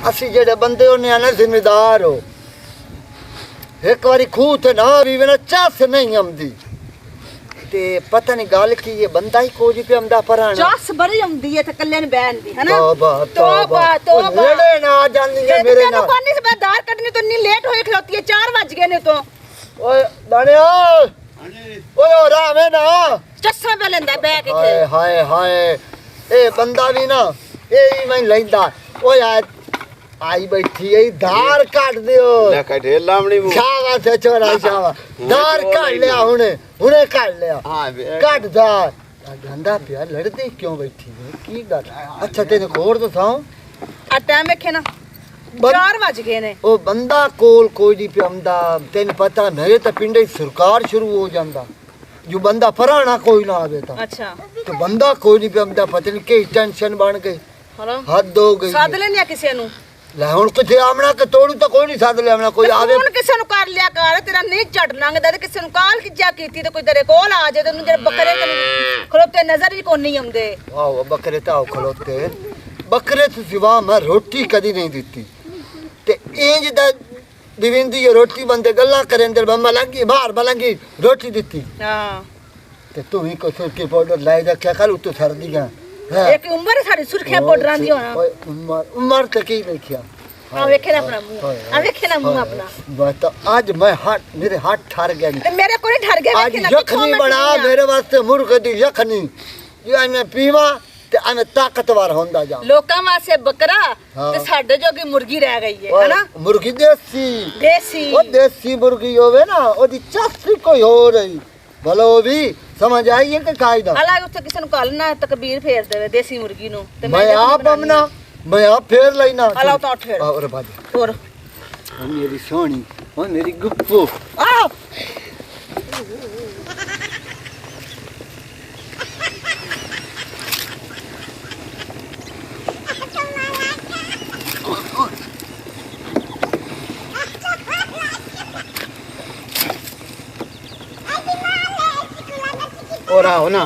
ਅਸੀਂ ਜਿਹੜੇ ਬੰਦੇ ਉਹਨੇ ਆਣਾ ਜ਼ਿੰਮੇਦਾਰ ਹੋ ਇੱਕ ਵਾਰੀ ਖੂਹ ਤੇ ਨਾ ਵੀ ਨਾ ਚੱਸ ਨਹੀਂ ਆਉਂਦੀ ਤੇ ਪਤਾ ਨਹੀਂ ਗੱਲ ਕੀ ਇਹ ਬੰਦਾ ਹੀ ਕੋਈ ਪਿਆ ਆਉਂਦਾ ਪਰਾਣਾ ਚੱਸ ਬੜੀ ਆਉਂਦੀ ਹੈ ਤੇ ਕੱਲੇ ਨੂੰ ਬਹਿਣ ਦੀ ਹਨਾ ਤੋਬਾ ਨੇੜੇ ਨਾ ਜਾਂਦੀ ਹੈ ਮੇਰੇ ਨਾਲ ਕੋਨੀ ਸਬਦਾਰ ਕੱਢਣੀ ਤੋਂ ਇੰਨੀ ਲੇਟ ਹੋਈ ਖਲੋਤੀ ਹੈ 4 ਵਜ ਗਏ ਨੇ ਤੋਂ ਓਏ ਦਾਣਿਆ ਹਾਂਜੀ ਓਏ ਰਾਵੇਂ ਨਾ ਚੱਸਾਂ ਪੈ ਲੈਂਦਾ ਬਹਿ ਕੇ ਹਾਏ ਹਾਏ ਹਾਏ ਇਹ ਬੰਦਾ ਵੀ ਨਾ ਇਹ ਮੈਂ ਲੈਂਦਾ ਓਏ आई बैठी है धार काट दियो ना काटे लामड़ी मु शाबाश है छोरा शाबाश धार काट लिया हुने काट लिया हां काट धार गंदा पिया लड़ती क्यों बैठी है की गल अच्छा तेने खोर तो साओ आ टाइम वेखे ना 4 वज गए ने ओ बंदा कोल कोई नहीं पियांदा तेन पता मेरे तो पिंडे सरकार शुरू हो जांदा जो बंदा फराना कोई ना आवे ता अच्छा तो बंदा कोई नहीं पियांदा पता नहीं के टेंशन बन गई हद हो गई साध लेने किसी नु ਲੈ ਹੁਣ ਕਿਥੇ ਆਮਣਾ ਕਿ ਤੋੜੂ ਤਾਂ ਕੋਈ ਨਹੀਂ ਸੱਦ ਲਿਆਵਣਾ ਕੋਈ ਆਵੇ ਹੁਣ ਕਿਸੇ ਨੂੰ ਕਰ ਲਿਆ ਕਰ ਤੇਰਾ ਨਹੀਂ ਝੜ ਲੰਘਦਾ ਤੇ ਕਿਸੇ ਨੂੰ ਕਾਲ ਕਿੱਜਾ ਕੀਤੀ ਤੇ ਕੋਈ ਤੇਰੇ ਕੋਲ ਆ ਜਾਏ ਤੈਨੂੰ ਜਿਹੜੇ ਬੱਕਰੇ ਤੈਨੂੰ ਖਲੋਤੇ ਨਜ਼ਰ ਹੀ ਕੋਈ ਨਹੀਂ ਆਉਂਦੇ ਆਓ ਬੱਕਰੇ ਤਾਂ ਖਲੋਤੇ ਬੱਕਰੇ ਤੋਂ ਸਿਵਾ ਮੈਂ ਰੋਟੀ ਕਦੀ ਨਹੀਂ ਦਿੱਤੀ ਤੇ ਇੰਜ ਦਾ ਦਿਵਿੰਦੀ ਰੋਟੀ ਬੰਦੇ ਗੱਲਾਂ ਕਰੇ ਅੰਦਰ ਬੰਮਾ ਲੰਗੀ ਬਾਹਰ ਬਲੰਗੀ ਰੋਟੀ ਦਿੱਤੀ ਹਾਂ ਤੇ ਤੂੰ ਹੀ ਕੋਈ ਸੁਰਖੀ ਪਾਊਡਰ ਲਾਈ ਰੱਖਿਆ ਕੱਲ ਉੱਤੋਂ ਸਰਦੀਆਂ ਇੱਕ ਉਮਰ ਸਾਡੀ ਸੁਰਖੀਆਂ ਪਾਊਡਰਾਂ ਦੀ ਹੋਣਾ ਓਏ ਉਮਰ ਤੇ ਕੀ ਦੇਖਿਆ ਆ ਵੇਖੇ ਨਾ ਆਪਣਾ ਮੂੰਹ ਆ ਵੇਖੇ ਨਾ ਮੂੰਹ ਆਪਣਾ ਬਸ ਅੱਜ ਮੈਂ ਹੱਥ ਮੇਰੇ ਹੱਥ ਠਰ ਗਏ ਤੇ ਮੇਰੇ ਕੋਲ ਠਰ ਗਿਆ ਅੱਜ ਯਖਨੀ ਬਣਾ ਮੇਰੇ ਵਾਸਤੇ ਮੁਰਗੇ ਦੀ ਯਖਨੀ ਜੇ ਮੈਂ ਪੀਵਾਂ ਤੇ ਐਵੇਂ ਤਾਕਤਵਰ ਹੁੰਦਾ ਜਾ ਲੋਕਾਂ ਵਾਸਤੇ ਬੱਕਰਾ ਤੇ ਸਾਡੇ ਜੋਗੀ ਮੁਰਗੀ ਰਹਿ ਗਈ ਹੈ ਹੈਨਾ ਮੁਰਗੀ ਦੇਸੀ ਉਹ ਦੇਸੀ ਮੁਰਗੀ ਹੋਵੇ ਨਾ ਉਹਦੀ ਚਾਸੀ ਕੋਈ ਹੋ ਰਹੀ ਭਲੋ ਵੀ समझ आई है कि कायदा अलग उसे किसी नु कल ना तकबीर फेर देवे देसी मुर्गी नु ते मैं आप बमना मैं आप फेर लेना अला तो उठ फेर और बाजी और मेरी सोनी ओ मेरी गुप्पू आ और आओ ना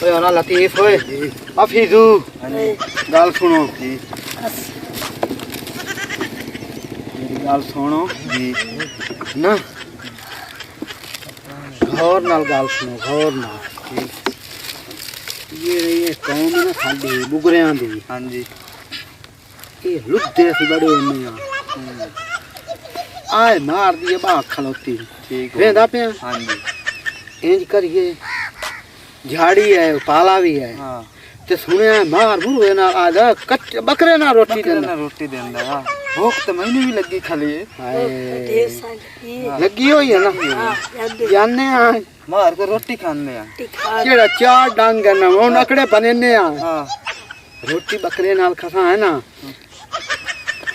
ओए ना लतीफ ओए अफीजू गाल सुनो जी मेरी गाल सुनो जी ना घौर नाल गाल सुनो घौर नाल ये कौन ना खाली बुगरियां दी हां जी ये लुद्दे सी बड़े ने आए मार दिए बा खलोती ठीक वेंदा पे हां जी इंज करिए झाड़ी है पाला भी है हां ते सुने मार मुर्गे ना आज कच्चे बकरे ना रोटी देंदा हां भूख तो मैंने भी लगी खाली हाय लगी हुई है ना जाने आ मार के रोटी खाने आ केड़ा चार डांग ना वो नकड़े बनेने आ हां रोटी बकरे नाल खसा है ना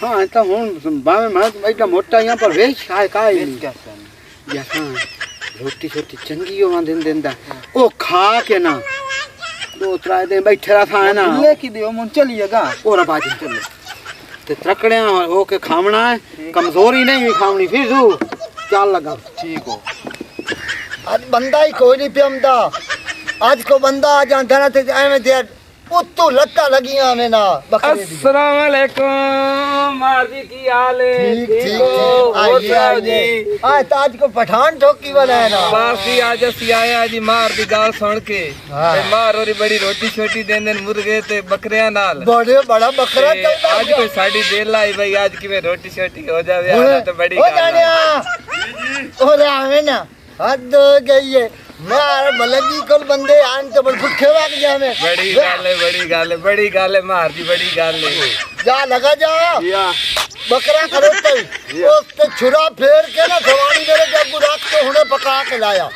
हां तो हुन बावे मैं एटा मोटा यहां पर वेच खाए काई या हां रोटी छोटी चंगी हो दिन देंदा ओ खा के ना 2-3 दिन बैठे रहा है ना ये की दियो मन चलिएगा और बाजी चल ते त्रकड़िया हो के खावना है कमजोरी नहीं हुई खावनी फिर तू चल लगा ठीक हो आज बंदा ही कोई नहीं पियमदा आज को बंदा आ जांदा ना ते एवें दे उतो लत्ता लगियां में ना बकरे दी अस्सलाम वालेकुम माजी की हाल है ठीक हो जी आज को पठान ठोकी वाला है ना बासी आज सी आया जी मार दी गाल सुन के ते मार और बड़ी रोटी छोटी देंदे मुर्गे ते बकरियां नाल बड़ा बकरा चलदा आज कोई साडी देर लाई भाई आज की मैं रोटी छोटी हो जावे आना तो बड़ी गाल और आवे ना हद हो गई है मार बलगी कोल बंदे आन तो बड़ भूखे वाग जावे बड़ी गाल है मार दी बड़ी गाल है जा लगा जा बकरा खरोते उस पे छुरा फेर के ना खवानी मेरे जब रात को हुने पका के लाया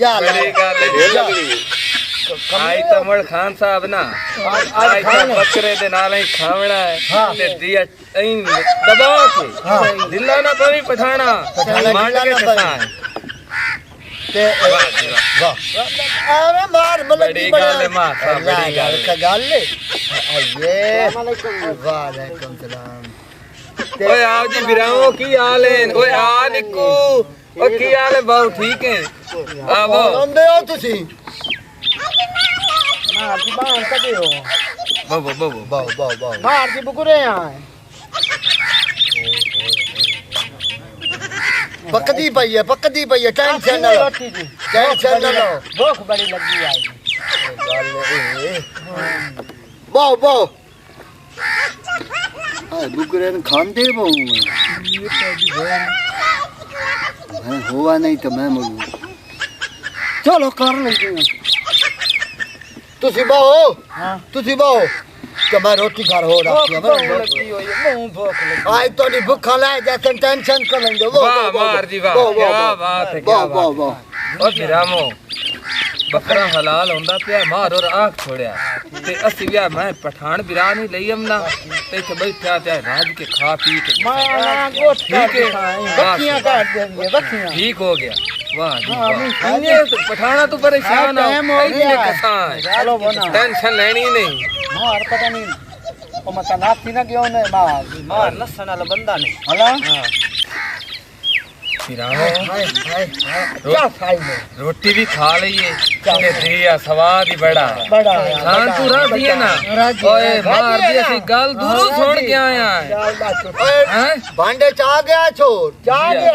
जा बड़ी गाल है आई तो मड़ खान साहब ना आई तो बकरे दे नाल ही खावना है ते दिया इन दबा के दिला ना पवी पठाना मांड के खसा ते वाह अरे मार बलगी बड़ी मार बड़ी गाल का गाल ले ये वालेकुम सलाम ओए आप जी बिराओ की हाल है ओए आ निकू ओ की हाल है बहुत ठीक है आवो आंदे हो तुसी मार दी बाण कदे हो बाबू मार दी बुगरे आ पकदी पई है टेंशन ना लो टेंशन ना लो भूख बड़ी लगी आई बो हाय बुकरे न खांदे बहु मैं हुआ नहीं तो मैं मरू चलो कर लेते हैं तुसी बाओ तो मैं रोटी घर हो रखी है लगी हुई है मुंह भूख लगी आई तो नहीं भूखा लाए जैसे टेंशन कर लेंगे वाह मार जी वाह क्या बात है क्या बात वाह ओ बिरामो बकरा हलाल होंदा पिया मार और आख छोड़या ते असि व्या मैं पठान बिरानी लई हमना ते च बैठा ते राज के खा पी के माना गोट ठीक है बखियां काट देंगे बखियां ठीक हो गया वाह जी वाह ये तो पठाना तो परेशान हो चलो बना टेंशन लेनी नहीं मार पता नहीं ओ मत नाती ना क्यों ने मार लसन वाला बंदा नहीं हला बिरामो क्या खाई में रोटी भी खा लइए के दिया स्वाद ही बड़ा बड़ा खान तू रह दिए ना ओए मार दिए सी गल दूर सुन के आया हैं भांडे चा गया छोर जा गया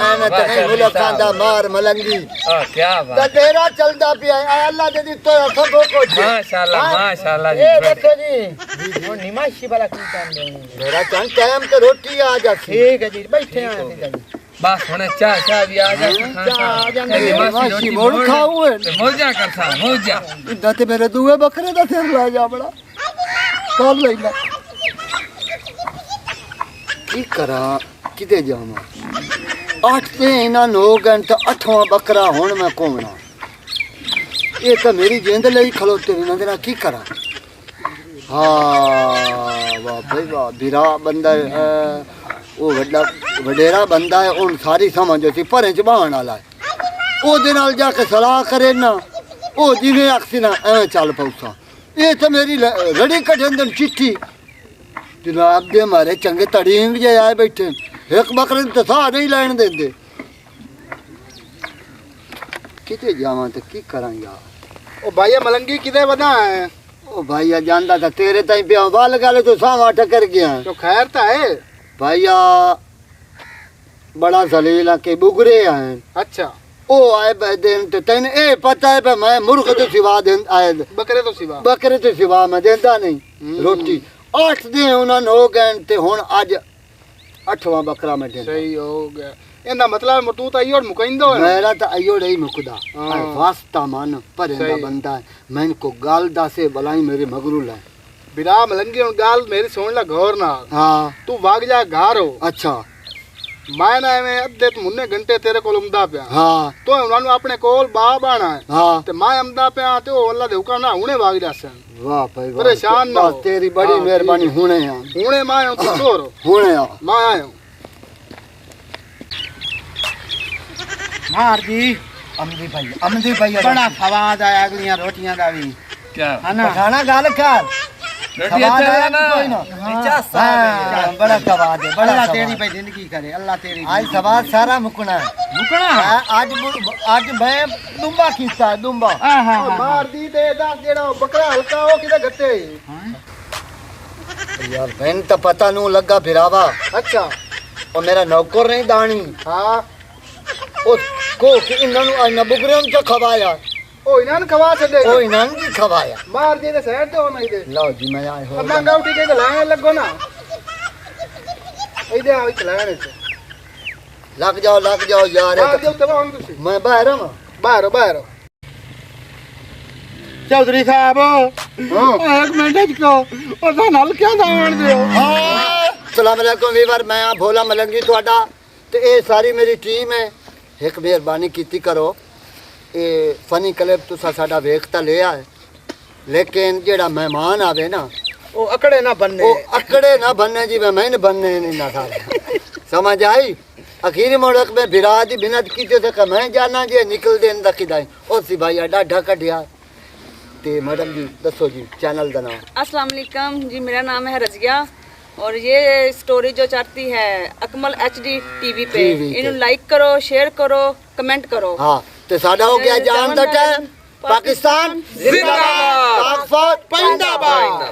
आना तो नहीं मुला खांदा मार मलंगी क्या तो बात तेरा चलदा पिया अल्लाह दे दी तो सब को माशाल्लाह ए देखो जी वो निमाशी वाला की काम देंगे मेरा चंद टाइम तो रोटी आ जा ठीक है जी बैठे हैं बस हुने चाह भी आ जा मासी मोड़ खाऊ है मौजा करसा मौजा दते मेरे दुए बकरे दा सिर ला जा बड़ा कर लेना की करा किदे जावा 8 ते इना 9 घंटे 8वां बकरा हुन मैं कोवना ये तो मेरी जिंद लई खलोते बिना तेरा की करा हाँ वाह भाई वाह बिरा बंदा है वो वडेरा बंदा है उन सारी समझ सी भरे च बहान वाला है ओदे नाल जाके सलाह करे ना ओ जिवें आखसी ना एवें चल पौसा ये तो मेरी रड़ी कठन चिट्ठी जनाब दे मारे चंगे तड़ींग जे आए बैठे एक बकरे तो साह नहीं लैन देंदे किते जावां ते की करां यार ओ भैया मलंगी किदे बना है ओ भैया जानदा था तेरे ताई पिया बाल गाले तो सावा टकर गया तो खैर ता है भैया बड़ा जलील के बुगरे हैं अच्छा ओ आए दिन ते तैन ए पता है पे मैं मुर्ग तो सिवा दे आए बकरे तो सिवा मैं देंदा नहीं रोटी 8 दिन उन्हां 9 घंटे हुन आज 8वां बकरा में दे सही हो गया ਇਹਦਾ ਮਤਲਬ ਤੂੰ ਤਾਂ ਅਈਓ ਮੁਕੈਂਦੋ ਹੈ मेरा तो अयो नहीं मुकदा वास्ता मान परेंदा बंदा है मैं इनको गाल दासे बलाई मेरे मगरू ला बिरा मलंगी ਹੁਣ ਗੱਲ ਮੇਰੀ ਸੁਣ ਲੈ ਗੌਰ ਨਾਲ हाँ ਤੂੰ ਵਗ ਜਾ ਘਰ ਹੋ अच्छा ਮੈਂ ਨਾ ਐਵੇਂ ਅੱਧੇ ਮੁੰਨੇ ਘੰਟੇ ਤੇਰੇ ਕੋਲ ਉਮਦਾ ਪਿਆ हाँ ਤੂੰ ਉਹਨਾਂ ਨੂੰ ਆਪਣੇ ਕੋਲ ਬਾਹ ਬਾਣਾ ਹੈ हाँ ਤੇ ਮੈਂ ਆਮਦਾ ਪਿਆ ਤੇ ਉਹ ਅੱਲਾ ਦੇ ਹੁਕਮ ਨਾਲ ਹੁਣੇ ਵਗ ਜਾਸਨ वाह भाई वाह परेशान ना हो। तेरी बड़ी हाँ, मेहरबानी हुने आ ਹੁਣੇ ਮੈਂ ਆਇਆ ਤੂੰ ਤੋਰ हुने आ मैं आया मार जी अमदी भाई बड़ा स्वाद आया अगलियां रोटियां का भी क्या है ना खाना गाल कर रोटी अच्छा है ना नीचा बड़ा स्वाद है बड़ा तेरी भाई जिंदगी करे अल्लाह तेरी आज स्वाद सारा मुकना आज मैं दुम्बा कीता दुम्बा मार दी दे दा जेड़ा बकरा हल्का हो किते गट्टे यार मैंने तो पता नू लगा फिरावा अच्छा और मेरा नौकर नहीं दानी हां उसको कि इन्होंने न बुगरे उनके खवाया ओ इनान खवा छदे ओ इन्होंने की खवाया मार दे साइड ते होना इदे लो जी मैं आए हो अब मंगा उठी के लाने लगो ना इदे आ चलाने से लग जाओ यार मार दे तब हम तुसी मैं बाहर हूं बाहर चौधरी साहब एक मिनट को और नल क्या दावण दियो अस्सलाम वालेकुम वीवर मैं आ भोला मलंगी ਤੁਹਾਡਾ ਤੇ ਇਹ ਸਾਰੀ ਮੇਰੀ ਟੀਮ ਹੈ ਇੱਕ ਮਿਹਰਬਾਨੀ ਕੀਤੀ ਕਰੋ ਇਹ ਫਨੀ ਕਲਿੱਪ ਤੁਸੀਂ ਸਾਡਾ ਵੇਖ ਤਾਂ ਲਿਆ ਹੈ ਲੇਕਿਨ ਜਿਹੜਾ ਮਹਿਮਾਨ ਆਵੇ ਨਾ ਉਹ ਅਕੜੇ ਨਾ ਬੰਨੇ जी मैं नहीं बनने नहीं ना सारे समझ आई अखीरी मोड़क में बिरा दी बिनत की तो मैं जाना जी निकल देन दा किदाई ओ सी भाई डाढा कढिया ते मैडम जी दसो जी चैनल दा नाम अस्सलाम वालेकुम जी, मेरा नाम है रजिया और ये स्टोरी जो चाहती है अकमल HD TV पे इन्हें लाइक करो, शेयर करो, कमेंट करो। हाँ तो साडा हो गया जान दा टाइम पाकिस्तान जिंदाबाद, पाक फौज जिंदाबाद।